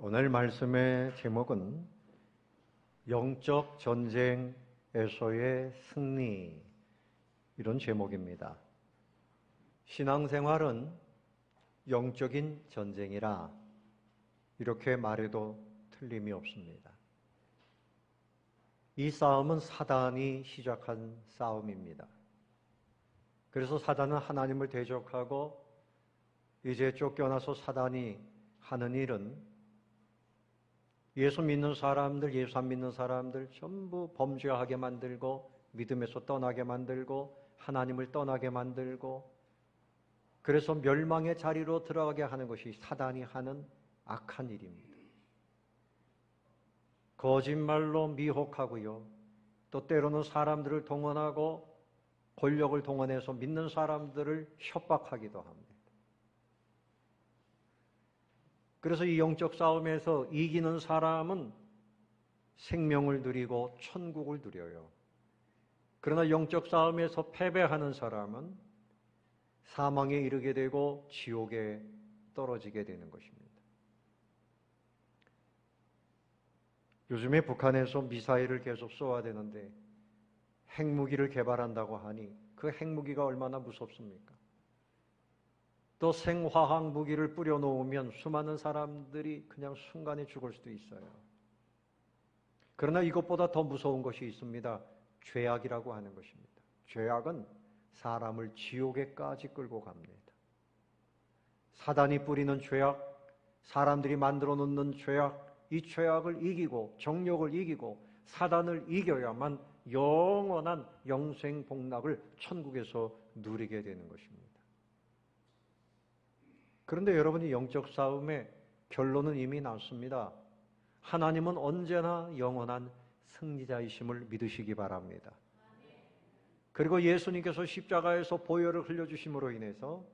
오늘 말씀의 제목은 영적 전쟁에서의 승리, 이런 제목입니다. 신앙생활은 영적인 전쟁이라 이렇게 말해도 틀림이 없습니다. 이 싸움은 사단이 시작한 싸움입니다. 그래서 사단은 하나님을 대적하고 이제 쫓겨나서 사단이 하는 일은 예수 믿는 사람들, 예수 안 믿는 사람들 전부 범죄하게 만들고 믿음에서 떠나게 만들고 하나님을 떠나게 만들고 그래서 멸망의 자리로 들어가게 하는 것이 사단이 하는 악한 일입니다. 거짓말로 미혹하고요. 또 때로는 사람들을 동원하고 권력을 동원해서 믿는 사람들을 협박하기도 합니다. 그래서 이 영적 싸움에서 이기는 사람은 생명을 누리고 천국을 누려요. 그러나 영적 싸움에서 패배하는 사람은 사망에 이르게 되고 지옥에 떨어지게 되는 것입니다. 요즘에 북한에서 미사일을 계속 쏘아야 되는데 핵무기를 개발한다고 하니 그 핵무기가 얼마나 무섭습니까? 또 생화학 무기를 뿌려놓으면 수많은 사람들이 그냥 순간에 죽을 수도 있어요. 그러나 이것보다 더 무서운 것이 있습니다. 죄악이라고 하는 것입니다. 죄악은 사람을 지옥에까지 끌고 갑니다. 사단이 뿌리는 죄악, 사람들이 만들어 놓는 죄악, 이 죄악을 이기고 정욕을 이기고 사단을 이겨야만 영원한 영생복락을 천국에서 누리게 되는 것입니다. 그런데 여러분이 영적 싸움의 결론은 이미 났습니다. 하나님은 언제나 영원한 승리자이심을 믿으시기 바랍니다. 그리고 예수님께서 십자가에서 보혈을 흘려주심으로 인해서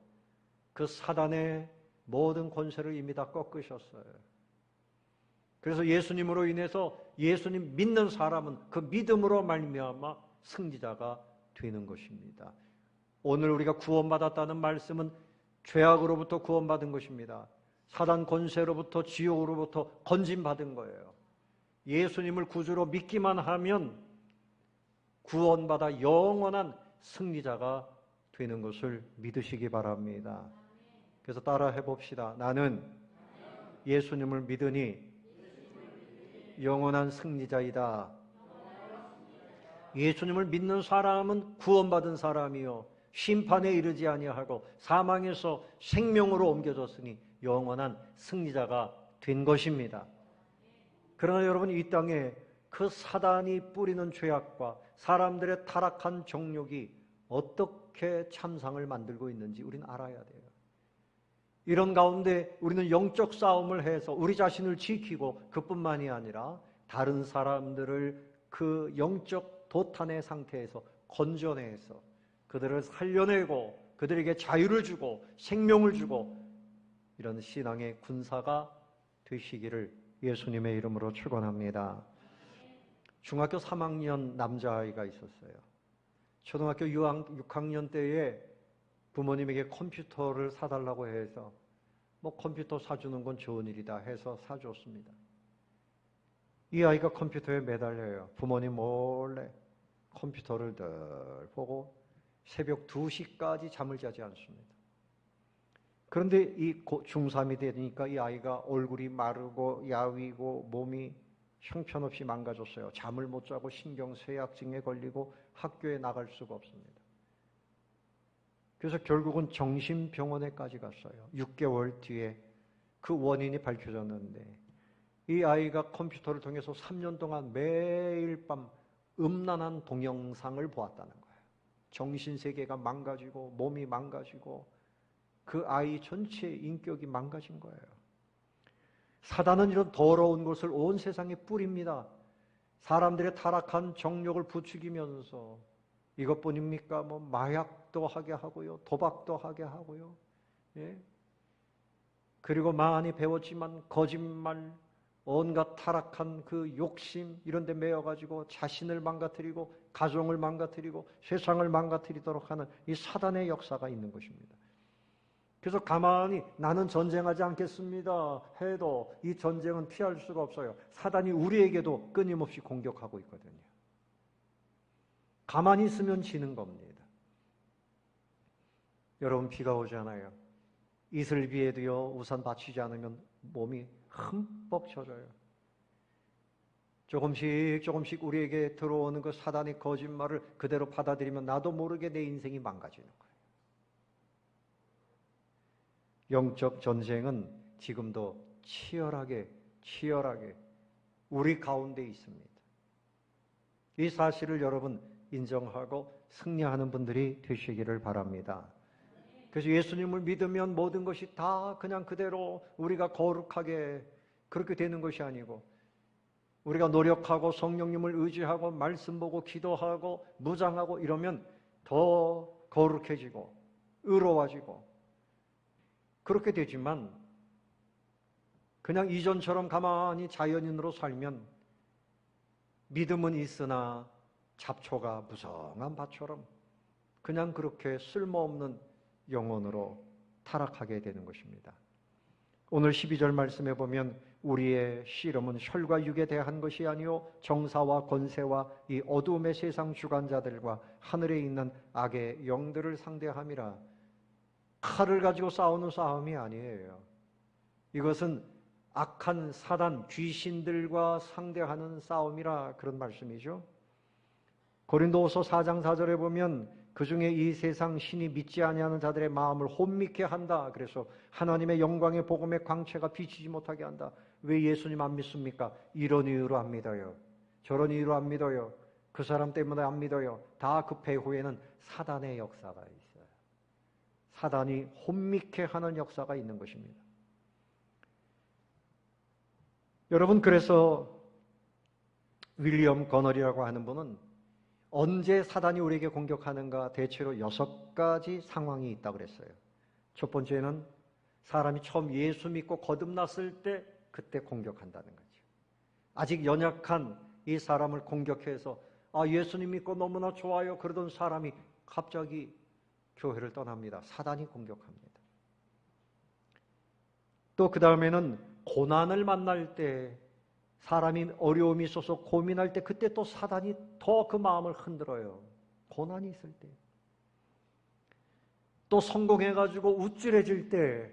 그 사단의 모든 권세를 이미 다 꺾으셨어요. 그래서 예수님으로 인해서 예수님 믿는 사람은 그 믿음으로 말미암아 승리자가 되는 것입니다. 오늘 우리가 구원받았다는 말씀은 죄악으로부터 구원받은 것입니다. 사단 권세로부터 지옥으로부터 건진받은 거예요. 예수님을 구주로 믿기만 하면 구원받아 영원한 승리자가 되는 것을 믿으시기 바랍니다. 그래서 따라 해봅시다. 나는 예수님을 믿으니 영원한 승리자이다. 예수님을 믿는 사람은 구원받은 사람이요 심판에 이르지 아니하고 사망에서 생명으로 옮겨졌으니 영원한 승리자가 된 것입니다. 그러나 여러분, 이 땅에 그 사단이 뿌리는 죄악과 사람들의 타락한 정욕이 어떻게 참상을 만들고 있는지 우리는 알아야 돼요. 이런 가운데 우리는 영적 싸움을 해서 우리 자신을 지키고 그뿐만이 아니라 다른 사람들을 그 영적 도탄의 상태에서 건져내서 그들을 살려내고 그들에게 자유를 주고 생명을 주고 이런 신앙의 군사가 되시기를 예수님의 이름으로 축원합니다. 중학교 3학년 남자아이가 있었어요. 초등학교 6학년 때에 부모님에게 컴퓨터를 사달라고 해서 컴퓨터 사주는 건 좋은 일이다 해서 사줬습니다. 이 아이가 컴퓨터에 매달려요. 부모님 몰래 컴퓨터를 늘 보고 새벽 2시까지 잠을 자지 않습니다. 그런데 이 중3이 되니까 이 아이가 얼굴이 마르고 야위고 몸이 형편없이 망가졌어요. 잠을 못 자고 신경쇠약증에 걸리고 학교에 나갈 수가 없습니다. 그래서 결국은 정신병원에까지 갔어요. 6개월 뒤에 그 원인이 밝혀졌는데 이 아이가 컴퓨터를 통해서 3년 동안 매일 밤 음란한 동영상을 보았다는 거예요. 정신세계가 망가지고 몸이 망가지고 그 아이 전체의 인격이 망가진 거예요. 사단은 이런 더러운 것을 온 세상에 뿌립니다. 사람들의 타락한 정욕을 부추기면서 이것뿐입니까? 마약도 하게 하고요. 도박도 하게 하고요. 예? 그리고 많이 배웠지만 거짓말, 온갖 타락한 그 욕심 이런 데 매여가지고 자신을 망가뜨리고 가정을 망가뜨리고 세상을 망가뜨리도록 하는 이 사단의 역사가 있는 것입니다. 그래서 가만히 나는 전쟁하지 않겠습니다 해도 이 전쟁은 피할 수가 없어요. 사단이 우리에게도 끊임없이 공격하고 있거든요. 가만히 있으면 지는 겁니다. 여러분, 비가 오잖아요. 이슬비에도요, 우산 받치지 않으면 몸이 흠뻑 젖어요. 조금씩 우리에게 들어오는 그 사단의 거짓말을 그대로 받아들이면 나도 모르게 내 인생이 망가지는 거예요. 영적 전쟁은 지금도 치열하게 우리 가운데 있습니다. 이 사실을 여러분 인정하고 승리하는 분들이 되시기를 바랍니다. 그래서 예수님을 믿으면 모든 것이 다 그냥 그대로 우리가 거룩하게 그렇게 되는 것이 아니고, 우리가 노력하고 성령님을 의지하고 말씀 보고 기도하고 무장하고 이러면 더 거룩해지고 의로워지고 그렇게 되지만, 그냥 이전처럼 가만히 자연인으로 살면 믿음은 있으나 잡초가 무성한 밭처럼 그냥 그렇게 쓸모없는 영혼으로 타락하게 되는 것입니다. 오늘 12절 말씀에 보면 우리의 씨름은 혈과 육에 대한 것이 아니요 정사와 권세와 이 어두움의 세상 주관자들과 하늘에 있는 악의 영들을 상대함이라. 칼을 가지고 싸우는 싸움이 아니에요. 이것은 악한 사단, 귀신들과 상대하는 싸움이라, 그런 말씀이죠. 고린도후서 4장 4절에 보면 그 중에 이 세상 신이 믿지 아니하는 자들의 마음을 혼미케 한다. 그래서 하나님의 영광의 복음의 광채가 비치지 못하게 한다. 왜 예수님 안 믿습니까? 이런 이유로 안 믿어요. 저런 이유로 안 믿어요. 그 사람 때문에 안 믿어요. 다 그 배후에는 사단의 역사가 있어요. 사단이 혼미케 하는 역사가 있는 것입니다. 여러분, 그래서 윌리엄 거널이라고 하는 분은 언제 사단이 우리에게 공격하는가, 대체로 6가지 상황이 있다고 그랬어요. 첫 번째는 사람이 처음 예수 믿고 거듭났을 때, 그때 공격한다는 거죠. 아직 연약한 이 사람을 공격해서 예수님 믿고 너무나 좋아요 그러던 사람이 갑자기 교회를 떠납니다. 사단이 공격합니다. 또 그 다음에는 고난을 만날 때, 사람이 어려움이 있어서 고민할 때, 그때 또 사단이 더 그 마음을 흔들어요. 고난이 있을 때. 또 성공해가지고 우쭐해질 때,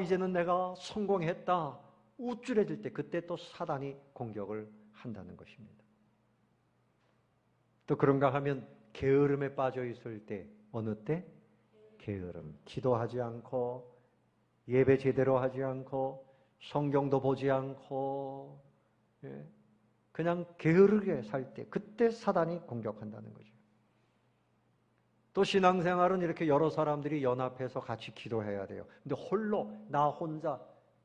이제는 내가 성공했다 우쭐해질 때, 그때 또 사단이 공격을 한다는 것입니다. 또 그런가 하면 게으름에 빠져 있을 때, 어느 때? 게으름. 기도하지 않고 예배 제대로 하지 않고 성경도 보지 않고 그냥 게으르게 살 때, 그때 사단이 공격한다는 거죠. 또 신앙생활은 이렇게 여러 사람들이 연합해서 같이 기도해야 돼요. 근데 나 혼자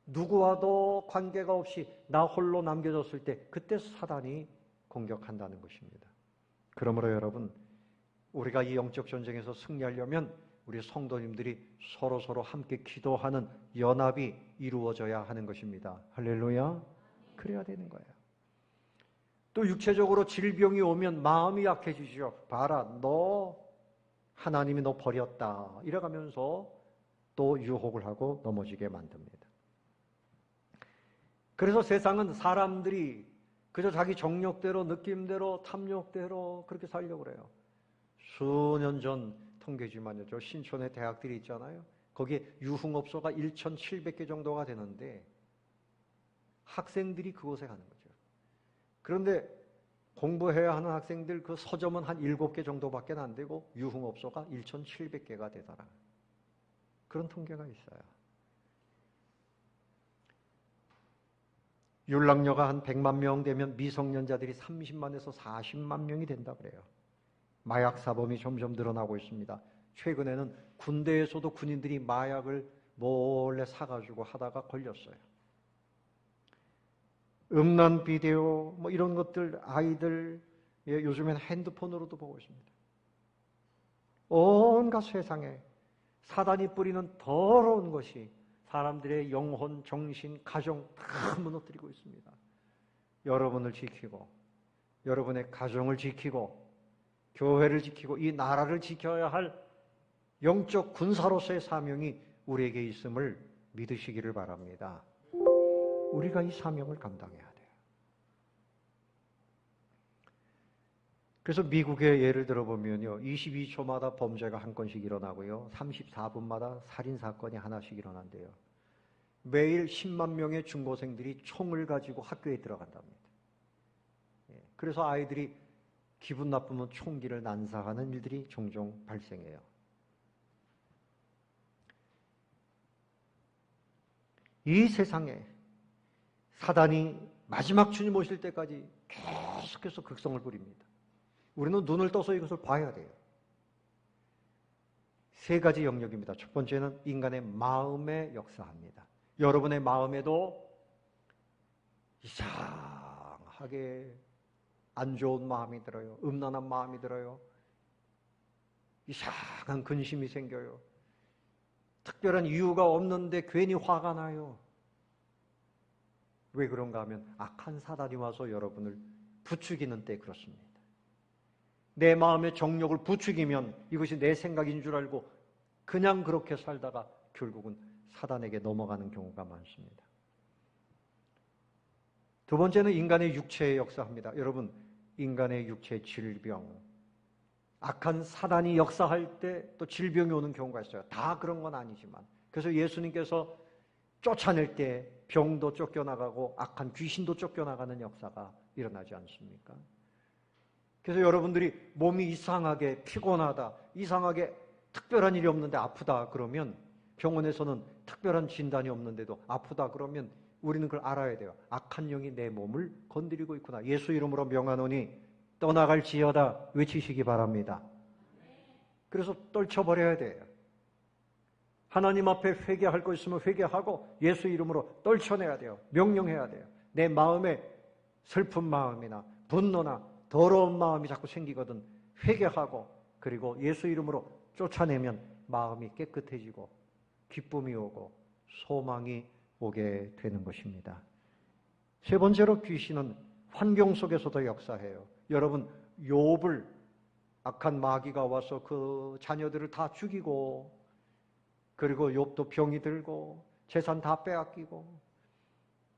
누구와도 관계가 없이 나 홀로 남겨졌을 때, 그때 사단이 공격한다는 것입니다. 그러므로 여러분, 우리가 이 영적 전쟁에서 승리하려면 우리 성도님들이 서로 함께 기도하는 연합이 이루어져야 하는 것입니다. 할렐루야. 그래야 되는 거예요. 또 육체적으로 질병이 오면 마음이 약해지죠. 봐라, 하나님이 너 버렸다 이래가면서 또 유혹을 하고 넘어지게 만듭니다. 그래서 세상은 사람들이 그저 자기 정력대로, 느낌대로, 탐욕대로 그렇게 살려고 그래요. 수년 전 통계지만요, 저 신촌에 대학들이 있잖아요. 거기에 유흥업소가 1,700개 정도가 되는데 학생들이 그곳에 가는 거죠. 그런데 공부해야 하는 학생들 그 서점은 한 7개 정도밖에 안 되고 유흥업소가 1,700개가 되더라. 그런 통계가 있어요. 율락녀가 한 100만 명 되면 미성년자들이 30만에서 40만 명이 된다 그래요. 마약 사범이 점점 늘어나고 있습니다. 최근에는 군대에서도 군인들이 마약을 몰래 사가지고 하다가 걸렸어요. 음란 비디오 이런 것들 아이들 요즘엔 핸드폰으로도 보고 있습니다. 온갖 세상에 사단이 뿌리는 더러운 것이 사람들의 영혼, 정신, 가정 다 무너뜨리고 있습니다. 여러분을 지키고 여러분의 가정을 지키고 교회를 지키고 이 나라를 지켜야 할 영적 군사로서의 사명이 우리에게 있음을 믿으시기를 바랍니다. 우리가 이 사명을 감당해야 돼요. 그래서 미국의 예를 들어보면요, 22초마다 범죄가 한 건씩 일어나고요, 34분마다 살인사건이 하나씩 일어난대요. 매일 10만 명의 중고생들이 총을 가지고 학교에 들어간답니다. 그래서 아이들이 기분 나쁘면 총기를 난사하는 일들이 종종 발생해요. 이 세상에 사단이 마지막 주님 오실 때까지 계속해서 극성을 부립니다. 우리는 눈을 떠서 이것을 봐야 돼요. 세 가지 영역입니다. 첫 번째는 인간의 마음에 역사합니다. 여러분의 마음에도 이상하게 안 좋은 마음이 들어요. 음란한 마음이 들어요. 이상한 근심이 생겨요. 특별한 이유가 없는데 괜히 화가 나요. 왜 그런가 하면 악한 사단이 와서 여러분을 부추기는 때 그렇습니다. 내 마음의 정욕을 부추기면 이것이 내 생각인 줄 알고 그냥 그렇게 살다가 결국은 사단에게 넘어가는 경우가 많습니다. 두 번째는 인간의 육체에 역사합니다. 여러분, 인간의 육체 질병, 악한 사단이 역사할 때 또 질병이 오는 경우가 있어요. 다 그런 건 아니지만. 그래서 예수님께서 쫓아낼 때 병도 쫓겨나가고 악한 귀신도 쫓겨나가는 역사가 일어나지 않습니까? 그래서 여러분들이 몸이 이상하게 피곤하다, 이상하게 특별한 일이 없는데 아프다 그러면, 병원에서는 특별한 진단이 없는데도 아프다 그러면 우리는 그걸 알아야 돼요. 악한 영이 내 몸을 건드리고 있구나. 예수 이름으로 명하노니 떠나갈지어다 외치시기 바랍니다. 그래서 떨쳐버려야 돼요. 하나님 앞에 회개할 거 있으면 회개하고 예수 이름으로 떨쳐내야 돼요. 명령해야 돼요. 내 마음에 슬픈 마음이나 분노나 더러운 마음이 자꾸 생기거든 회개하고, 그리고 예수 이름으로 쫓아내면 마음이 깨끗해지고 기쁨이 오고 소망이 오게 되는 것입니다. 세 번째로 귀신은 환경 속에서도 역사해요. 여러분, 욥을 악한 마귀가 와서 그 자녀들을 다 죽이고, 그리고 욥도 병이 들고 재산 다 빼앗기고,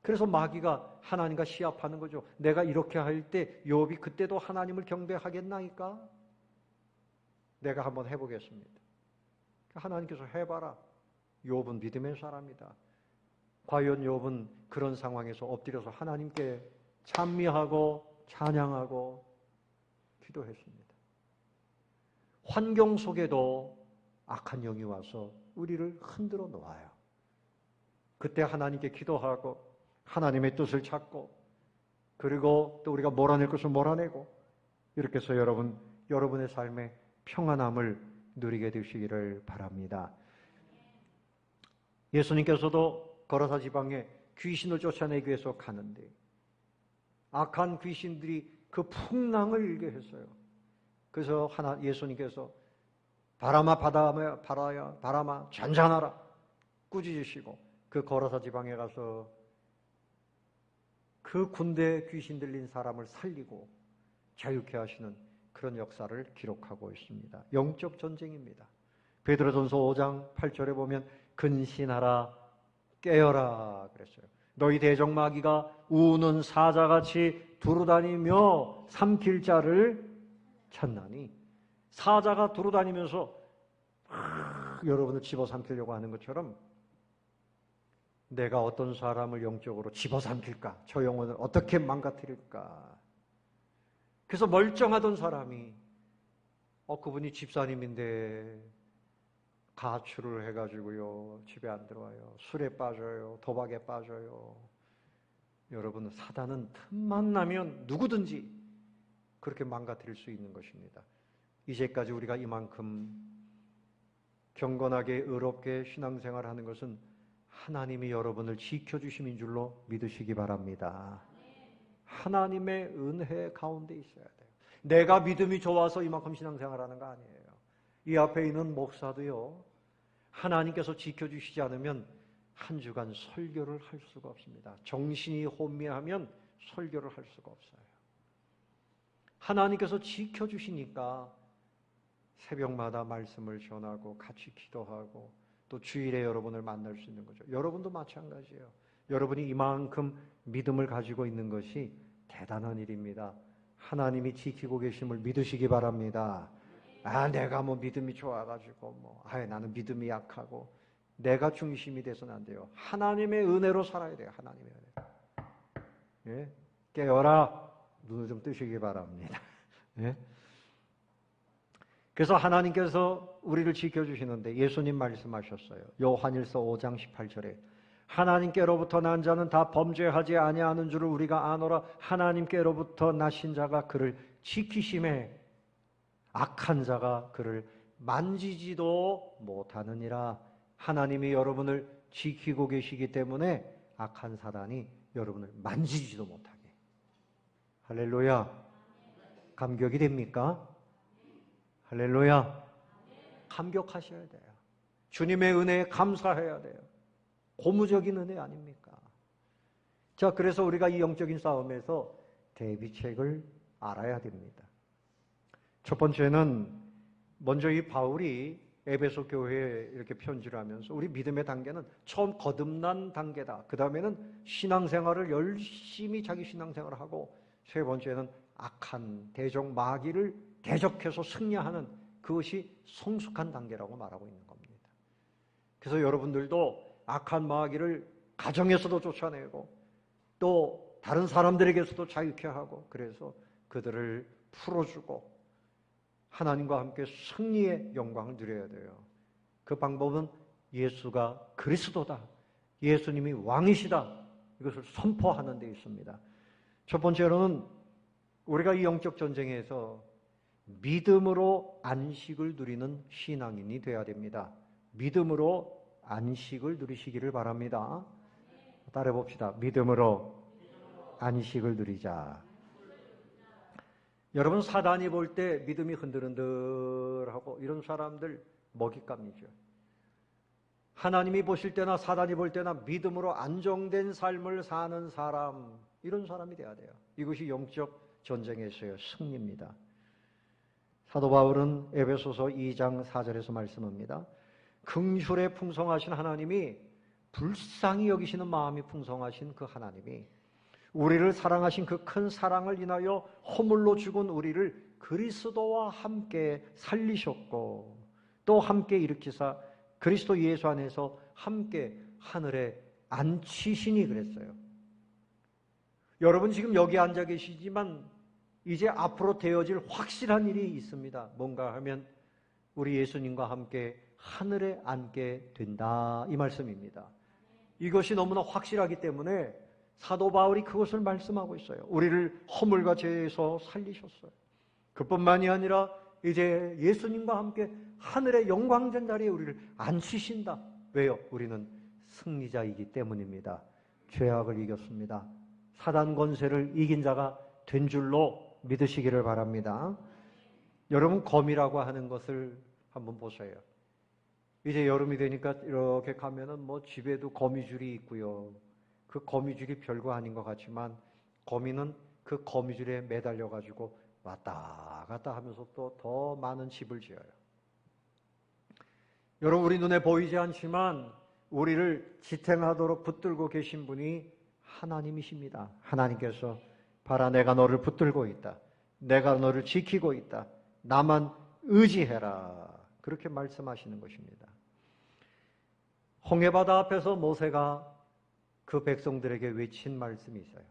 그래서 마귀가 하나님과 시합하는 거죠. 내가 이렇게 할 때 욥이 그때도 하나님을 경배하겠나이까? 내가 한번 해보겠습니다. 하나님께서 해봐라. 욥은 믿음의 사람이다. 과연 욥은 그런 상황에서 엎드려서 하나님께 찬미하고 찬양하고 기도했습니다. 환경 속에도 악한 영이 와서 우리를 흔들어 놓아요. 그때 하나님께 기도하고 하나님의 뜻을 찾고, 그리고 또 우리가 몰아낼 것을 몰아내고, 이렇게 해서 여러분의 삶에 평안함을 누리게 되시기를 바랍니다. 예수님께서도 거라사 지방에 귀신을 쫓아내기 위해서 가는데 악한 귀신들이 그 풍랑을 일게 했어요. 그래서 예수님께서 바람아 바람아 잔잔하라 꾸짖으시고 그 거라사 지방에 가서 그 군대 귀신 들린 사람을 살리고 자유케 하시는 그런 역사를 기록하고 있습니다. 영적 전쟁입니다. 베드로전서 5장 8절에 보면 근신하라 깨어라 그랬어요. 너희 대적마귀가 우는 사자같이 두루다니며 삼킬 자를 찾나니, 사자가 두루다니면서 여러분을 집어삼키려고 하는 것처럼 내가 어떤 사람을 영적으로 집어삼킬까, 저 영혼을 어떻게 망가뜨릴까. 그래서 멀쩡하던 사람이 그분이 집사님인데 가출을 해가지고요 집에 안 들어와요, 술에 빠져요, 도박에 빠져요. 여러분, 사단은 틈만 나면 누구든지 그렇게 망가뜨릴 수 있는 것입니다. 이제까지 우리가 이만큼 경건하게 의롭게 신앙생활하는 것은 하나님이 여러분을 지켜주심인 줄로 믿으시기 바랍니다. 하나님의 은혜 가운데 있어야 돼요. 내가 믿음이 좋아서 이만큼 신앙생활하는 거 아니에요. 이 앞에 있는 목사도요, 하나님께서 지켜주시지 않으면 한 주간 설교를 할 수가 없습니다. 정신이 혼미하면 설교를 할 수가 없어요. 하나님께서 지켜주시니까 새벽마다 말씀을 전하고 같이 기도하고 또 주일에 여러분을 만날 수 있는 거죠. 여러분도 마찬가지예요. 여러분이 이만큼 믿음을 가지고 있는 것이 대단한 일입니다. 하나님이 지키고 계심을 믿으시기 바랍니다. 내가 뭐 믿음이 좋아가지고 나는 믿음이 약하고 내가 중심이 돼서는 안 돼요. 하나님의 은혜로 살아야 돼요. 하나님의 은혜. 예? 깨어라. 눈을 좀 뜨시기 바랍니다. 예? 그래서 하나님께서 우리를 지켜주시는데 예수님 말씀하셨어요. 요한일서 5장 18절에 하나님께로부터 난 자는 다 범죄하지 아니하는 줄을 우리가 아노라. 하나님께로부터 나신 자가 그를 지키심에 악한 자가 그를 만지지도 못하느니라. 하나님이 여러분을 지키고 계시기 때문에 악한 사단이 여러분을 만지지도 못하게. 할렐루야. 감격이 됩니까? 할렐루야. 감격하셔야 돼요. 주님의 은혜에 감사해야 돼요. 고무적인 은혜 아닙니까? 자, 그래서 우리가 이 영적인 싸움에서 대비책을 알아야 됩니다. 첫 번째는 먼저 이 바울이 에베소 교회에 이렇게 편지를 하면서 우리 믿음의 단계는 처음 거듭난 단계다. 그 다음에는 신앙생활을 열심히 자기 신앙생활을 하고 세 번째는 악한 대적 마귀를 대적해서 승리하는 그것이 성숙한 단계라고 말하고 있는 겁니다. 그래서 여러분들도 악한 마귀를 가정에서도 쫓아내고 또 다른 사람들에게서도 자유케 하고 그래서 그들을 풀어주고 하나님과 함께 승리의 영광을 누려야 돼요. 그 방법은 예수가 그리스도다. 예수님이 왕이시다. 이것을 선포하는 데 있습니다. 첫 번째로는 우리가 이 영적 전쟁에서 믿음으로 안식을 누리는 신앙인이 되어야 됩니다. 믿음으로 안식을 누리시기를 바랍니다. 따라해 봅시다. 믿음으로 안식을 누리자. 여러분 사단이 볼 때 믿음이 흔들흔들하고 이런 사람들 먹잇감이죠. 하나님이 보실 때나 사단이 볼 때나 믿음으로 안정된 삶을 사는 사람, 이런 사람이 돼야 돼요. 이것이 영적 전쟁에서의 승리입니다. 사도 바울은 에베소서 2장 4절에서 말씀합니다. 긍휼에 풍성하신 하나님이 불쌍히 여기시는 마음이 풍성하신 그 하나님이 우리를 사랑하신 그 큰 사랑을 인하여 허물로 죽은 우리를 그리스도와 함께 살리셨고 또 함께 일으키사 그리스도 예수 안에서 함께 하늘에 앉히시니 그랬어요. 여러분 지금 여기 앉아 계시지만 이제 앞으로 되어질 확실한 일이 있습니다. 뭔가 하면 우리 예수님과 함께 하늘에 앉게 된다 이 말씀입니다. 이것이 너무나 확실하기 때문에 사도 바울이 그것을 말씀하고 있어요. 우리를 허물과 죄에서 살리셨어요. 그뿐만이 아니라 이제 예수님과 함께 하늘의 영광된 자리에 우리를 앉히신다. 왜요? 우리는 승리자이기 때문입니다. 죄악을 이겼습니다. 사단 권세를 이긴 자가 된 줄로 믿으시기를 바랍니다. 여러분 거미라고 하는 것을 한번 보세요. 이제 여름이 되니까 이렇게 가면은 뭐 집에도 거미줄이 있고요. 그 거미줄이 별거 아닌 것 같지만 거미는 그 거미줄에 매달려 가지고 왔다 갔다 하면서 또 더 많은 집을 지어요. 여러분 우리 눈에 보이지 않지만 우리를 지탱하도록 붙들고 계신 분이 하나님이십니다. 하나님께서 봐라 내가 너를 붙들고 있다. 내가 너를 지키고 있다. 나만 의지해라. 그렇게 말씀하시는 것입니다. 홍해바다 앞에서 모세가 그 백성들에게 외친 말씀이 있어요.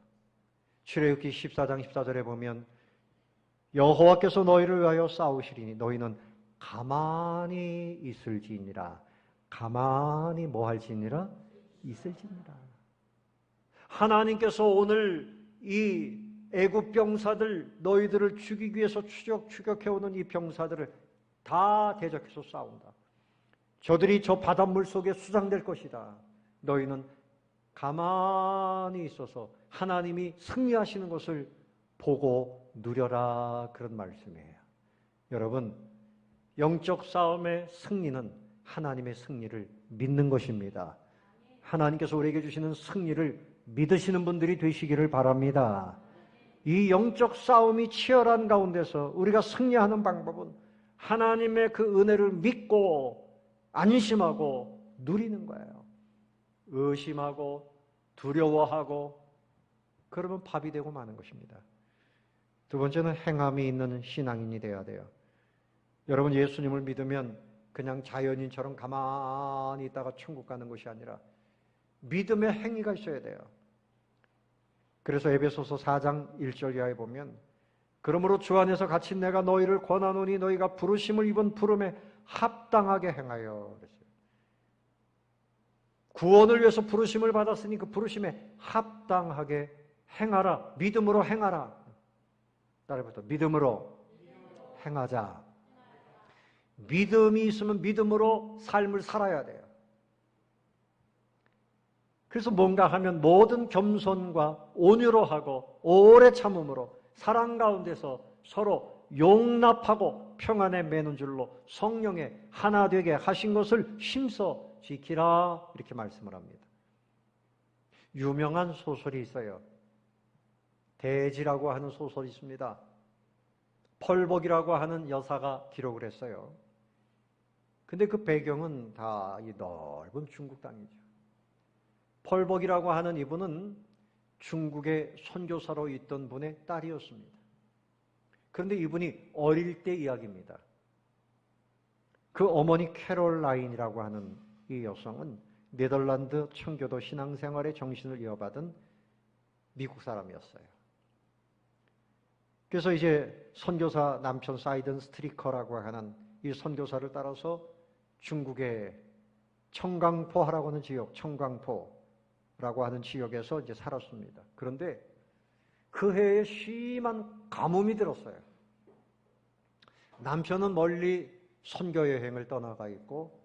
출애굽기 14장 14절에 보면 여호와께서 너희를 위하여 싸우시리니 너희는 가만히 있을지니라. 가만히 뭐 할지니라? 있을지니라. 하나님께서 오늘 이 애굽 병사들 너희들을 죽이기 위해서 추격해오는 이 병사들을 다 대적해서 싸운다. 저들이 저 바닷물 속에 수장될 것이다. 너희는 가만히 있어서 하나님이 승리하시는 것을 보고 누려라. 그런 말씀이에요. 여러분 영적 싸움의 승리는 하나님의 승리를 믿는 것입니다. 하나님께서 우리에게 주시는 승리를 믿으시는 분들이 되시기를 바랍니다. 이 영적 싸움이 치열한 가운데서 우리가 승리하는 방법은 하나님의 그 은혜를 믿고 안심하고 누리는 거예요. 의심하고 두려워하고 그러면 밥이 되고 마는 것입니다. 두 번째는 행함이 있는 신앙인이 되어야 돼요. 여러분 예수님을 믿으면 그냥 자연인처럼 가만히 있다가 천국 가는 것이 아니라 믿음의 행위가 있어야 돼요. 그래서 에베소서 4장 1절 이하에 보면 그러므로 주 안에서 갇힌 내가 너희를 권하노니 너희가 부르심을 입은 부름에 합당하게 행하여 그랬어요. 구원을 위해서 부르심을 받았으니 그 부르심에 합당하게 행하라. 믿음으로 행하라. 따라해보세요. 믿음으로 행하자. 믿음이 있으면 믿음으로 삶을 살아야 돼요. 그래서 뭔가 하면 모든 겸손과 온유로 하고 오래 참음으로 사랑 가운데서 서로 용납하고 평안에 매는 줄로 성령에 하나 되게 하신 것을 힘써 지키라 이렇게 말씀을 합니다. 유명한 소설이 있어요. 대지라고 하는 소설이 있습니다. 펄복이라고 하는 여사가 기록을 했어요. 근데 그 배경은 다 이 넓은 중국 땅이죠. 펄복이라고 하는 이분은 중국의 선교사로 있던 분의 딸이었습니다. 그런데 이분이 어릴 때 이야기입니다. 그 어머니 캐롤라인이라고 하는 이 여성은 네덜란드 청교도 신앙생활의 정신을 이어받은 미국 사람이었어요. 그래서 이제 선교사 남편 사이든 스트리커라고 하는 이 선교사를 따라서 중국의 청강포하라고 하는 지역, 청강포라고 하는 지역에서 이제 살았습니다. 그런데 그 해에 심한 가뭄이 들었어요. 남편은 멀리 선교 여행을 떠나가 있고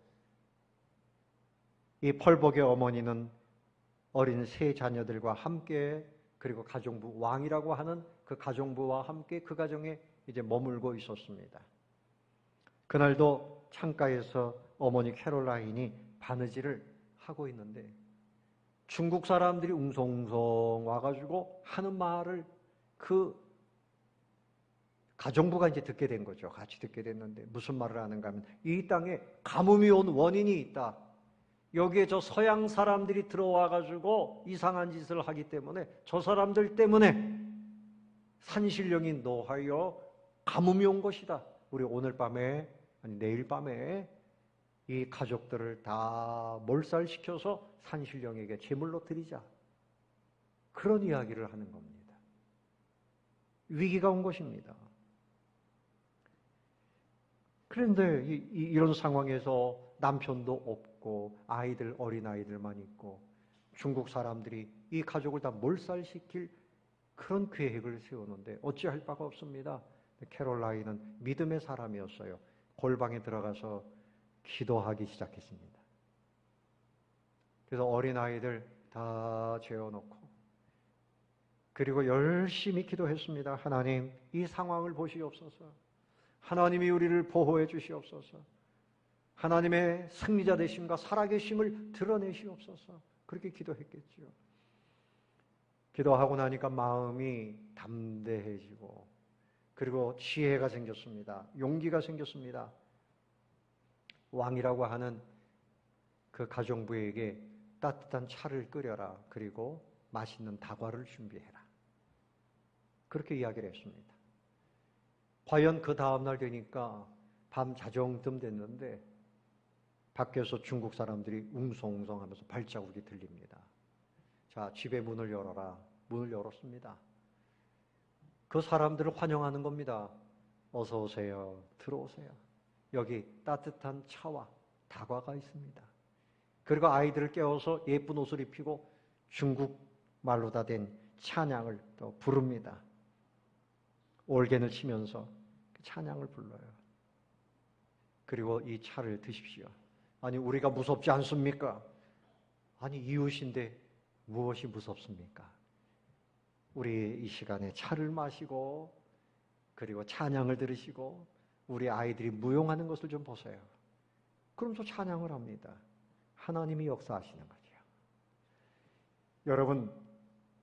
이 펄복의 어머니는 어린 세 자녀들과 함께 그리고 가정부 왕이라고 하는 그 가정부와 함께 그 가정에 이제 머물고 있었습니다. 그날도 창가에서 어머니 캐롤라인이 바느질을 하고 있는데 중국 사람들이 웅성웅성 와가지고 하는 말을 그 가정부가 이제 듣게 된 거죠. 같이 듣게 됐는데 무슨 말을 하는가 하면 이 땅에 가뭄이 온 원인이 있다. 여기에 저 서양 사람들이 들어와가지고 이상한 짓을 하기 때문에 저 사람들 때문에 산신령이 노하여 가뭄이 온 것이다. 우리 오늘 밤에 아니 내일 밤에 이 가족들을 다 몰살시켜서 산신령에게 제물로 드리자. 그런 이야기를 하는 겁니다. 위기가 온 것입니다. 그런데 이런 상황에서 남편도 없고 아이들, 어린아이들만 있고 중국 사람들이 이 가족을 다 몰살시킬 그런 계획을 세우는데 어찌할 바가 없습니다. 캐롤라인은 믿음의 사람이었어요. 골방에 들어가서 기도하기 시작했습니다. 그래서 어린아이들 다 재워놓고 그리고 열심히 기도했습니다. 하나님, 이 상황을 보시옵소서. 하나님이 우리를 보호해 주시옵소서. 하나님의 승리자 되심과 살아계심을 드러내시옵소서. 그렇게 기도했겠죠. 기도하고 나니까 마음이 담대해지고 그리고 지혜가 생겼습니다. 용기가 생겼습니다. 왕이라고 하는 그 가정부에게 따뜻한 차를 끓여라. 그리고 맛있는 다과를 준비해라. 그렇게 이야기를 했습니다. 과연 그 다음날 되니까 밤 자정쯤 됐는데 밖에서 중국 사람들이 웅성웅성하면서 발자국이 들립니다. 자, 집의 문을 열어라. 문을 열었습니다. 그 사람들을 환영하는 겁니다. 어서 오세요. 들어오세요. 여기 따뜻한 차와 다과가 있습니다. 그리고 아이들을 깨워서 예쁜 옷을 입히고 중국 말로 다 된 찬양을 또 부릅니다. 올겐을 치면서 찬양을 불러요. 그리고 이 차를 드십시오. 아니 우리가 무섭지 않습니까? 아니 이웃인데 무엇이 무섭습니까? 우리 이 시간에 차를 마시고 그리고 찬양을 들으시고 우리 아이들이 무용하는 것을 좀 보세요. 그럼 또 찬양을 합니다. 하나님이 역사하시는 거죠. 여러분,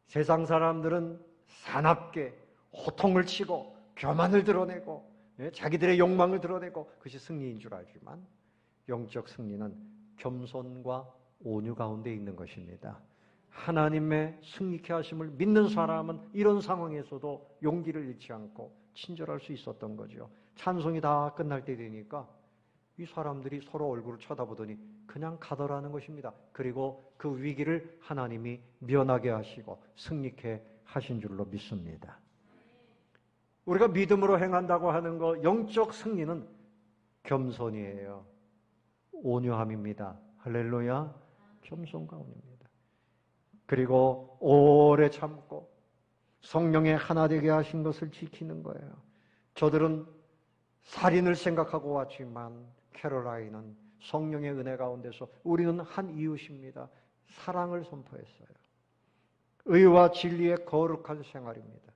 세상 사람들은 사납게 호통을 치고 교만을 드러내고 자기들의 욕망을 드러내고 그것이 승리인 줄 알지만 영적 승리는 겸손과 온유 가운데 있는 것입니다. 하나님의 승리케 하심을 믿는 사람은 이런 상황에서도 용기를 잃지 않고 친절할 수 있었던 거죠. 찬송이 다 끝날 때 되니까 이 사람들이 서로 얼굴을 쳐다보더니 그냥 가더라는 것입니다. 그리고 그 위기를 하나님이 면하게 하시고 승리케 하신 줄로 믿습니다. 우리가 믿음으로 행한다고 하는 거, 영적 승리는 겸손이에요. 온유함입니다. 할렐루야. 겸손과 온유입니다. 그리고 오래 참고 성령의 하나 되게 하신 것을 지키는 거예요. 저들은 살인을 생각하고 왔지만 캐롤라인은 성령의 은혜 가운데서 우리는 한 이웃입니다. 사랑을 선포했어요. 의와 진리의 거룩한 생활입니다.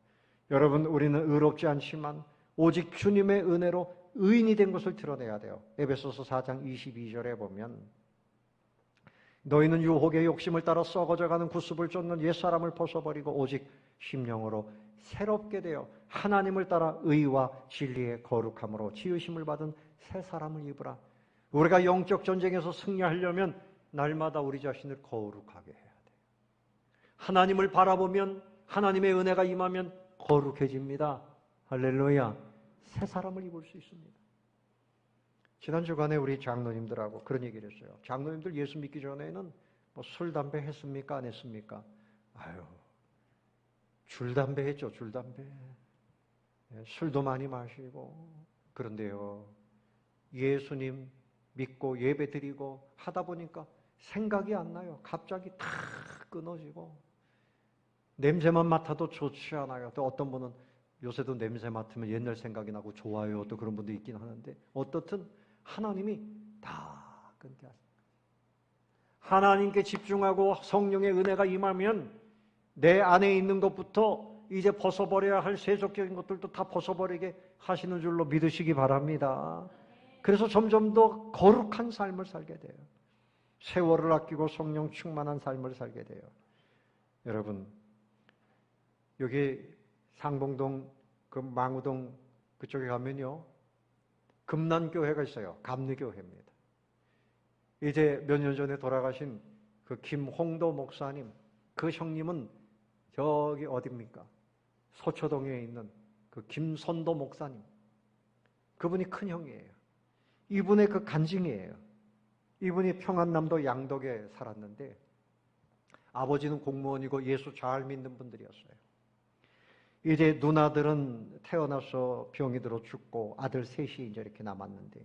여러분, 우리는 의롭지 않지만 오직 주님의 은혜로 의인이 된 것을 드러내야 돼요. 에베소서 4장 22절에 보면 너희는 유혹의 욕심을 따라 썩어져가는 구습을 쫓는 옛사람을 벗어버리고 오직 심령으로 새롭게 되어 하나님을 따라 의와 진리의 거룩함으로 지으심을 받은 새 사람을 입으라. 우리가 영적 전쟁에서 승리하려면 날마다 우리 자신을 거룩하게 해야 돼요. 하나님을 바라보면 하나님의 은혜가 임하면 거룩해집니다. 할렐루야. 새 사람을 입을 수 있습니다. 지난 주간에 우리 장로님들하고 그런 얘기를 했어요. 장로님들 예수 믿기 전에는 뭐 술, 담배 했습니까? 안 했습니까? 아유, 줄담배 했죠, 줄담배. 술도 많이 마시고. 그런데요, 예수님 믿고 예배 드리고 하다 보니까 생각이 안 나요. 갑자기 탁 끊어지고. 냄새만 맡아도 좋지 않아요. 또 어떤 분은 요새도 냄새 맡으면 옛날 생각이 나고 좋아요. 또 그런 분도 있긴 하는데 어떻든 하나님이 다 끊게 하십니다. 하나님께 집중하고 성령의 은혜가 임하면 내 안에 있는 것부터 이제 벗어버려야 할 세속적인 것들도 다 벗어버리게 하시는 줄로 믿으시기 바랍니다. 그래서 점점 더 거룩한 삶을 살게 돼요. 세월을 아끼고 성령 충만한 삶을 살게 돼요. 여러분, 여기 상봉동 그 망우동 그쪽에 가면요, 금난교회가 있어요. 감리교회입니다. 이제 몇 년 전에 돌아가신 그 김홍도 목사님, 그 형님은 저기 어딥니까? 서초동에 있는 그 김선도 목사님, 그분이 큰 형이에요. 이분의 그 간증이에요. 이분이 평안남도 양덕에 살았는데 아버지는 공무원이고 예수 잘 믿는 분들이었어요. 이제 누나들은 태어나서 병이 들어 죽고 아들 셋이 이제 이렇게 남았는데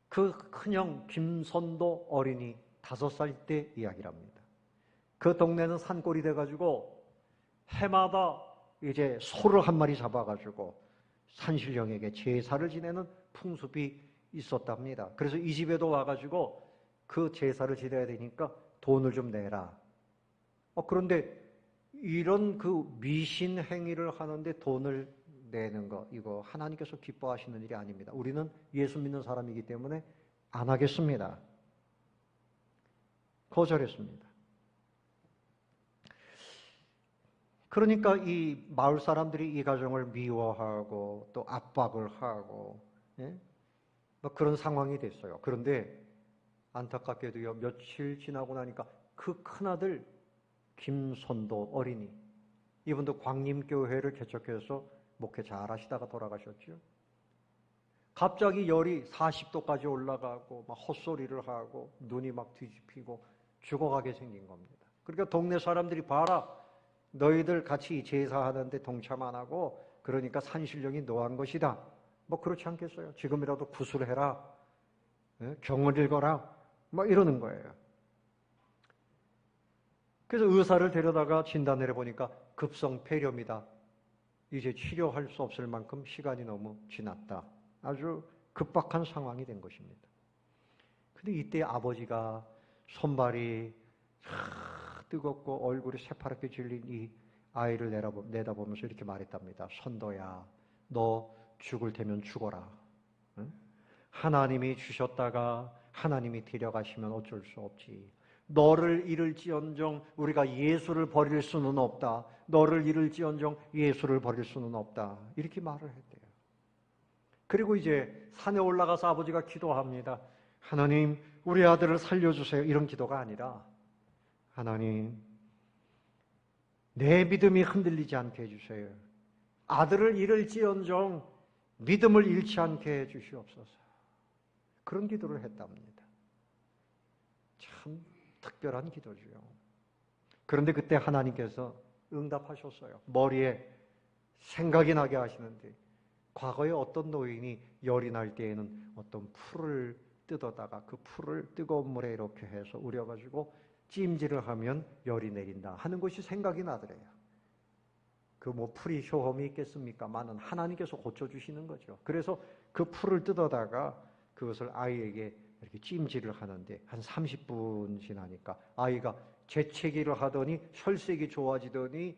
그 큰형 김선도 어린이 5살 때 이야기랍니다. 그 동네는 산골이 돼가지고 해마다 이제 소를 한 마리 잡아가지고 산신령에게 제사를 지내는 풍습이 있었답니다. 그래서 이 집에도 와가지고 그 제사를 지내야 되니까 돈을 좀 내라. 그런데 이런 그 미신 행위를 하는데 돈을 내는 거, 이거 하나님께서 기뻐하시는 일이 아닙니다. 우리는 예수 믿는 사람이기 때문에 안 하겠습니다. 거절했습니다. 그러니까 이 마을 사람들이 이 가정을 미워하고 또 압박을 하고, 예? 뭐 그런 상황이 됐어요. 그런데 안타깝게도요, 며칠 지나고 나니까 그 큰아들 김선도 어린이, 이분도 광림교회를 개척해서 목회 잘 하시다가 돌아가셨죠. 갑자기 열이 40도까지 올라가고 막 헛소리를 하고 눈이 막 뒤집히고 죽어가게 생긴 겁니다. 그러니까 동네 사람들이 봐라, 너희들 같이 제사하는데 동참 안 하고 그러니까 산신령이 노한 것이다. 뭐 그렇지 않겠어요? 지금이라도 구술해라, 경을 읽어라, 뭐 이러는 거예요. 그래서 의사를 데려다가 진단을 해보니까 급성 폐렴이다. 이제 치료할 수 없을 만큼 시간이 너무 지났다. 아주 급박한 상황이 된 것입니다. 근데 이때 아버지가 손발이 뜨겁고 얼굴이 새파랗게 질린 이 아이를 내다보면서 이렇게 말했답니다. 선도야, 너 죽을 테면 죽어라. 응? 하나님이 주셨다가 하나님이 데려가시면 어쩔 수 없지. 너를 잃을지언정 우리가 예수를 버릴 수는 없다. 너를 잃을지언정 예수를 버릴 수는 없다. 이렇게 말을 했대요. 그리고 이제 산에 올라가서 아버지가 기도합니다. 하나님, 우리 아들을 살려주세요. 이런 기도가 아니라 하나님, 내 믿음이 흔들리지 않게 해주세요. 아들을 잃을지언정 믿음을 잃지 않게 해주시옵소서. 그런 기도를 했답니다. 참 특별한 기도죠. 그런데 그때 하나님께서 응답하셨어요. 머리에 생각이 나게 하시는데, 과거에 어떤 노인이 열이 날 때에는 어떤 풀을 뜯어다가 그 풀을 뜨거운 물에 이렇게 해서 우려가지고 찜질을 하면 열이 내린다 하는 것이 생각이 나더래요. 그 뭐 풀이 효험이 있겠습니까만은 하나님께서 고쳐주시는 거죠. 그래서 그 풀을 뜯어다가 그것을 아이에게 이렇게 찜질을 하는데 한 30분 지나니까 아이가 재채기를 하더니 혈색이 좋아지더니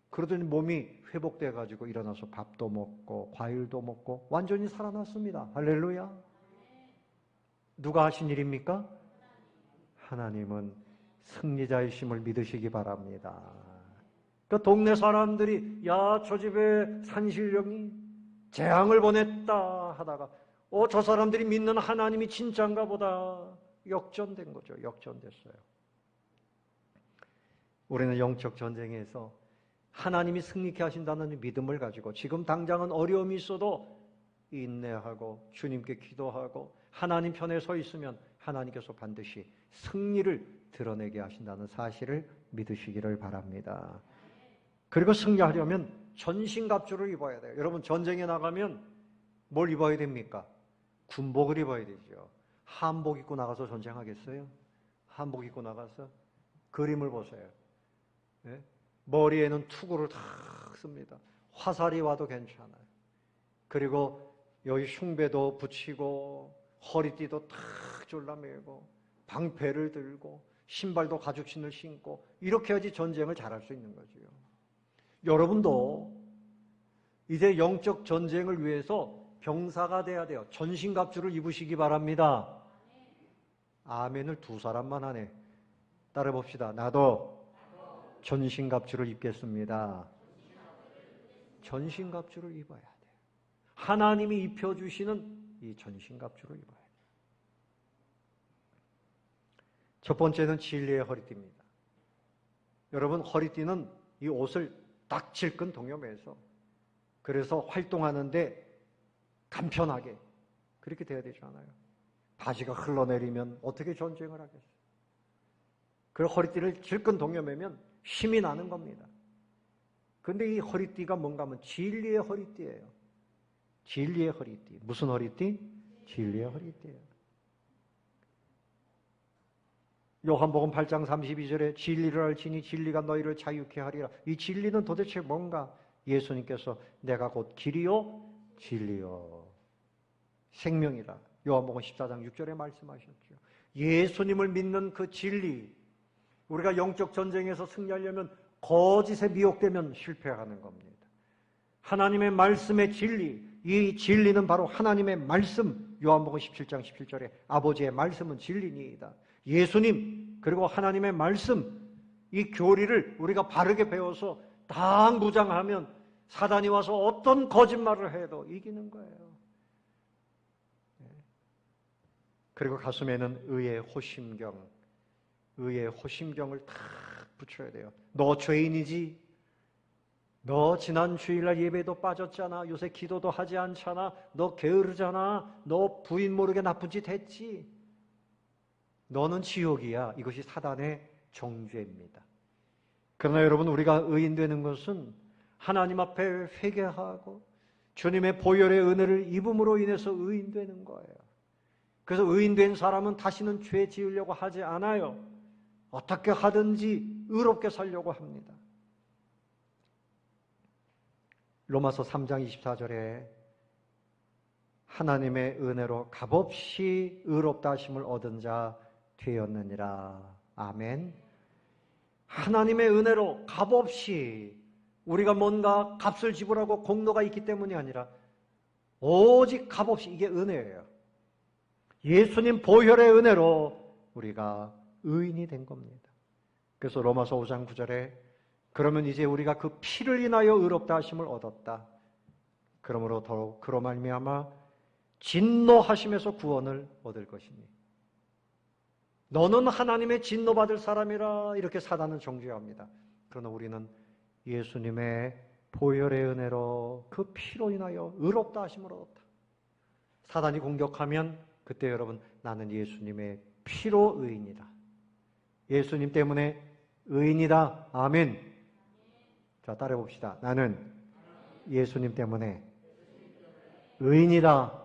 그러더니 몸이 회복돼 가지고 일어나서 밥도 먹고 과일도 먹고 완전히 살아났습니다. 할렐루야. 누가 하신 일입니까? 하나님은 승리자이심을 믿으시기 바랍니다. 그 동네 사람들이 야, 저 집에 산신령이 재앙을 보냈다 하다가 저 사람들이 믿는 하나님이 진짜인가 보다 역전된 거죠. 역전됐어요. 우리는 영적 전쟁에서 하나님이 승리케 하신다는 믿음을 가지고 지금 당장은 어려움이 있어도 인내하고 주님께 기도하고 하나님 편에 서 있으면 하나님께서 반드시 승리를 드러내게 하신다는 사실을 믿으시기를 바랍니다. 그리고 승리하려면 전신갑주를 입어야 돼요. 여러분, 전쟁에 나가면 뭘 입어야 됩니까? 군복을 입어야 되죠. 한복 입고 나가서 전쟁하겠어요? 한복 입고 나가서? 그림을 보세요. 네? 머리에는 투구를 탁 씁니다. 화살이 와도 괜찮아요. 그리고 여기 흉배도 붙이고 허리띠도 탁 졸라매고 방패를 들고 신발도 가죽신을 신고 이렇게 해야지 전쟁을 잘할 수 있는 거죠. 여러분도 이제 영적 전쟁을 위해서 병사가 돼야 돼요. 전신갑주를 입으시기 바랍니다. 아멘을 두 사람만 하네. 따라 봅시다. 나도 전신갑주를 입겠습니다. 전신갑주를 입어야 돼요. 하나님이 입혀주시는 이 전신갑주를 입어야 돼요. 첫 번째는 진리의 허리띠입니다. 여러분, 허리띠는 이 옷을 딱 질끈 동여매서 그래서 활동하는데 간편하게 그렇게 돼야 되잖아요. 바지가 흘러내리면 어떻게 전쟁을 하겠어요? 그 허리띠를 질끈 동여매면 힘이 나는 겁니다. 그런데 이 허리띠가 뭔가 하면 진리의 허리띠예요. 진리의 허리띠. 무슨 허리띠? 진리의 허리띠예요. 요한복음 8장 32절에 진리를 알지니 진리가 너희를 자유케 하리라. 이 진리는 도대체 뭔가? 예수님께서 내가 곧 길이요 진리요 생명이라. 요한복음 14장 6절에 말씀하셨죠. 예수님을 믿는 그 진리. 우리가 영적 전쟁에서 승리하려면 거짓에 미혹되면 실패하는 겁니다. 하나님의 말씀의 진리, 이 진리는 바로 하나님의 말씀. 요한복음 17장 17절에 아버지의 말씀은 진리니이다. 예수님 그리고 하나님의 말씀, 이 교리를 우리가 바르게 배워서 다 무장하면 사단이 와서 어떤 거짓말을 해도 이기는 거예요. 그리고 가슴에는 의의 호심경, 의의 호심경을 탁 붙여야 돼요. 너 죄인이지? 너 지난 주일날 예배도 빠졌잖아. 요새 기도도 하지 않잖아. 너 게으르잖아. 너 부인 모르게 나쁜 짓 했지? 너는 지옥이야. 이것이 사단의 정죄입니다. 그러나 여러분, 우리가 의인되는 것은 하나님 앞에 회개하고 주님의 보혈의 은혜를 입음으로 인해서 의인되는 거예요. 그래서 의인된 사람은 다시는 죄 지으려고 하지 않아요. 어떻게 하든지 의롭게 살려고 합니다. 로마서 3장 24절에 하나님의 은혜로 값없이 의롭다 하심을 얻은 자 되었느니라. 아멘. 하나님의 은혜로 값없이, 우리가 뭔가 값을 지불하고 공로가 있기 때문이 아니라 오직 값없이, 이게 은혜예요. 예수님 보혈의 은혜로 우리가 의인이 된 겁니다. 그래서 로마서 5장 9절에 그러면 이제 우리가 그 피를 인하여 의롭다 하심을 얻었다. 그러므로 더욱 그로 말미암아 진노하심에서 구원을 얻을 것이니. 너는 하나님의 진노받을 사람이라 이렇게 사단은 정죄합니다. 그러나 우리는 예수님의 보혈의 은혜로 그 피로 인하여 의롭다 하심으로 얻었다. 사단이 공격하면 그때 여러분 나는 예수님의 피로 의인이다. 예수님 때문에 의인이다. 아멘. 자, 따라해 봅시다. 나는 예수님 때문에 의인이다.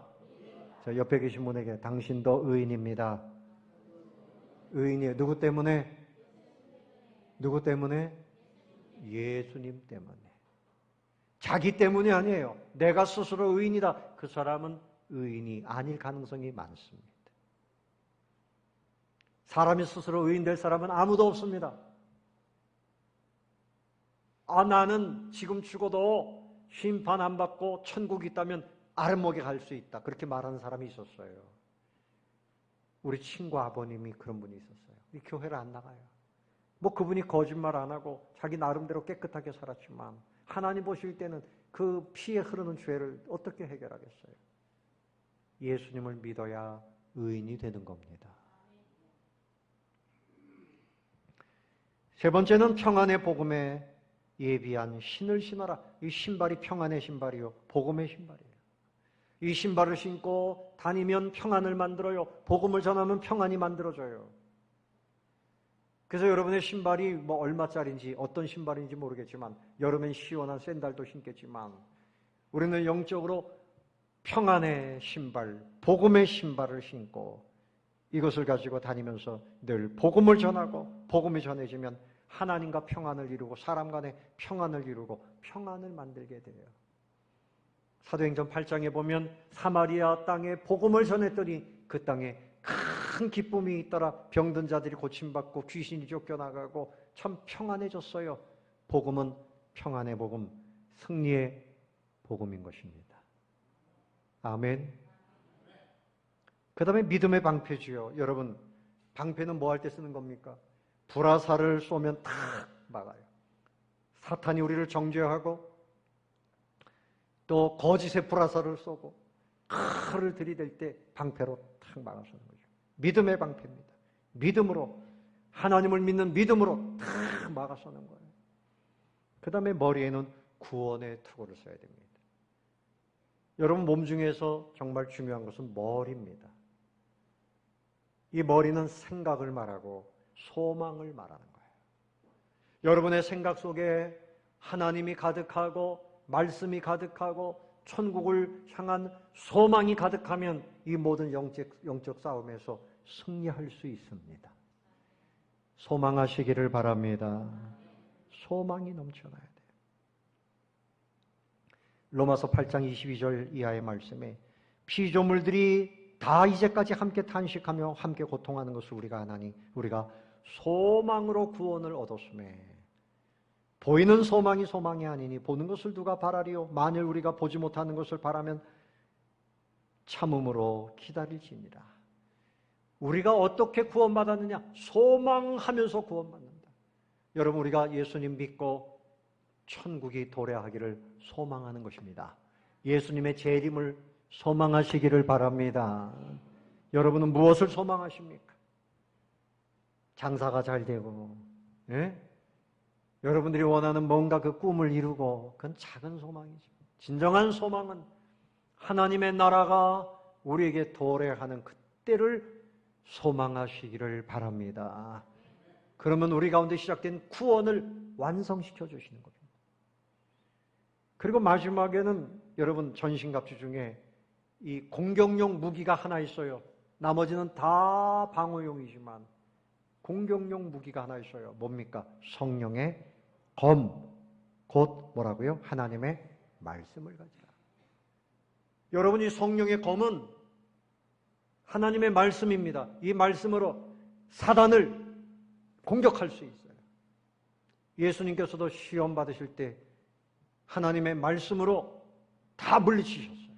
자, 옆에 계신 분에게 당신도 의인입니다. 의인이에요. 누구 때문에? 누구 때문에? 예수님 때문에. 자기 때문이 아니에요. 내가 스스로 의인이다. 그 사람은 의인이 아닐 가능성이 많습니다. 사람이 스스로 의인 될 사람은 아무도 없습니다. 나는 지금 죽어도 심판 안 받고 천국이 있다면 아랫목에 갈 수 있다. 그렇게 말하는 사람이 있었어요. 우리 친구 아버님이 그런 분이 있었어요. 이 교회를 안 나가요. 뭐 그분이 거짓말 안 하고 자기 나름대로 깨끗하게 살았지만 하나님 보실 때는 그 피에 흐르는 죄를 어떻게 해결하겠어요? 예수님을 믿어야 의인이 되는 겁니다. 세 번째는 평안의 복음에 예비한 신을 신어라. 이 신발이 평안의 신발이요, 복음의 신발이에요. 이 신발을 신고 다니면 평안을 만들어요. 복음을 전하면 평안이 만들어져요. 그래서 여러분의 신발이 뭐 얼마짜리인지 어떤 신발인지 모르겠지만 여름엔 시원한 샌들도 신겠지만 우리는 영적으로 평안의 신발, 복음의 신발을 신고 이것을 가지고 다니면서 늘 복음을 전하고 복음이 전해지면 하나님과 평안을 이루고 사람 간의 평안을 이루고 평안을 만들게 돼요. 사도행전 8장에 보면 사마리아 땅에 복음을 전했더니 그 땅에 큰 기쁨이 있더라. 병든 자들이 고침받고 귀신이 쫓겨나가고 참 평안해졌어요. 복음은 평안의 복음, 승리의 복음인 것입니다. 아멘. 그 다음에 믿음의 방패지요. 여러분, 방패는 뭐 할 때 쓰는 겁니까? 불화살을 쏘면 탁 막아요. 사탄이 우리를 정죄하고 또 거짓의 불화살을 쏘고 칼을 들이댈 때 방패로 탁 막아서는 거죠. 믿음의 방패입니다. 믿음으로, 하나님을 믿는 믿음으로 탁 막아서는 거예요. 그 다음에 머리에는 구원의 투구를 써야 됩니다. 여러분 몸 중에서 정말 중요한 것은 머리입니다. 이 머리는 생각을 말하고 소망을 말하는 거예요. 여러분의 생각 속에 하나님이 가득하고 말씀이 가득하고 천국을 향한 소망이 가득하면 이 모든 영적 싸움에서 승리할 수 있습니다. 소망하시기를 바랍니다. 소망이 넘쳐나야 돼요. 로마서 8장 22절 이하의 말씀에 피조물들이 다 이제까지 함께 탄식하며 함께 고통하는 것을 우리가 아나니 우리가 소망으로 구원을 얻었음에 보이는 소망이 소망이 아니니 보는 것을 누가 바라리요? 만일 우리가 보지 못하는 것을 바라면 참음으로 기다릴지니라. 우리가 어떻게 구원받았느냐? 소망하면서 구원받는다. 여러분 우리가 예수님 믿고 천국이 도래하기를 소망하는 것입니다. 예수님의 재림을 소망하시기를 바랍니다. 여러분은 무엇을 소망하십니까? 장사가 잘 되고, 예? 여러분들이 원하는 뭔가 그 꿈을 이루고, 그건 작은 소망이죠. 진정한 소망은 하나님의 나라가 우리에게 도래하는 그때를 소망하시기를 바랍니다. 그러면 우리 가운데 시작된 구원을 완성시켜 주시는 겁니다. 그리고 마지막에는 여러분 전신갑주 중에 이 공격용 무기가 하나 있어요. 나머지는 다 방어용이지만 공격용 무기가 하나 있어요. 뭡니까? 성령의 검, 곧 뭐라고요? 하나님의 말씀을 가지라. 여러분 이 성령의 검은 하나님의 말씀입니다. 이 말씀으로 사단을 공격할 수 있어요. 예수님께서도 시험 받으실 때 하나님의 말씀으로 다 물리치셨어요.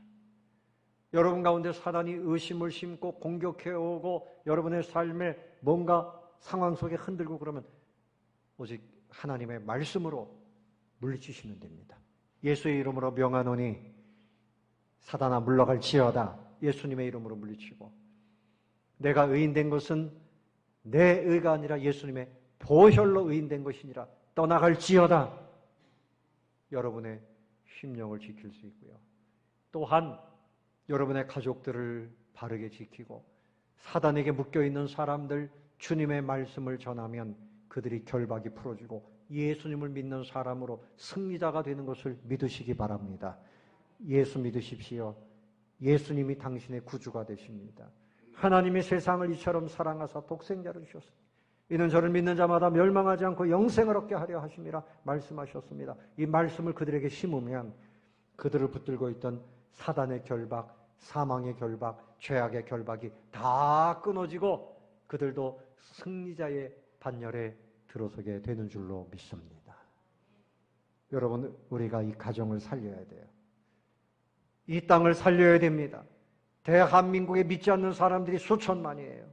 여러분 가운데 사단이 의심을 심고 공격해오고 여러분의 삶에 뭔가 상황 속에 흔들고 그러면 오직 하나님의 말씀으로 물리치시면 됩니다. 예수의 이름으로 명하노니 사단아 물러갈지어다. 예수님의 이름으로 물리치고 내가 의인된 것은 내 의가 아니라 예수님의 보혈로 의인된 것이니라 떠나갈지어다. 여러분의 심령을 지킬 수 있고요. 또한 여러분의 가족들을 바르게 지키고 사단에게 묶여있는 사람들 주님의 말씀을 전하면 그들이 결박이 풀어지고 예수님을 믿는 사람으로 승리자가 되는 것을 믿으시기 바랍니다. 예수 믿으십시오. 예수님이 당신의 구주가 되십니다. 하나님이 세상을 이처럼 사랑하사 독생자를 주셨습니다. 이는 저를 믿는 자마다 멸망하지 않고 영생을 얻게 하려 하심이라 말씀하셨습니다. 이 말씀을 그들에게 심으면 그들을 붙들고 있던 사단의 결박, 사망의 결박, 죄악의 결박이 다 끊어지고 그들도 승리자의 반열에 들어서게 되는 줄로 믿습니다. 여러분, 우리가 이 가정을 살려야 돼요. 이 땅을 살려야 됩니다. 대한민국에 믿지 않는 사람들이 수천만이에요.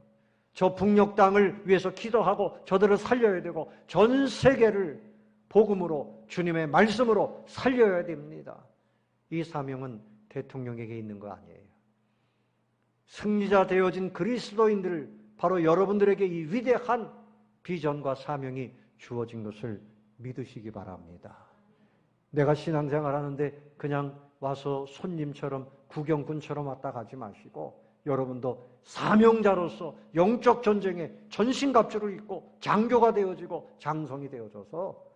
저 북녘 땅을 위해서 기도하고 저들을 살려야 되고 전 세계를 복음으로 주님의 말씀으로 살려야 됩니다. 이 사명은 대통령에게 있는 거 아니에요. 승리자 되어진 그리스도인들, 바로 여러분들에게 이 위대한 비전과 사명이 주어진 것을 믿으시기 바랍니다. 내가 신앙생활 하는데 그냥 와서 손님처럼 구경꾼처럼 왔다 가지 마시고 여러분도 사명자로서 영적 전쟁에 전신갑주를 입고 장교가 되어지고 장성이 되어져서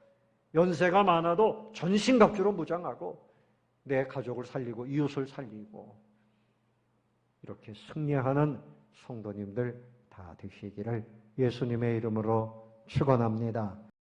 연세가 많아도 전신갑주로 무장하고 내 가족을 살리고 이웃을 살리고 이렇게 승리하는 성도님들 다 되시기를 예수님의 이름으로 축원합니다.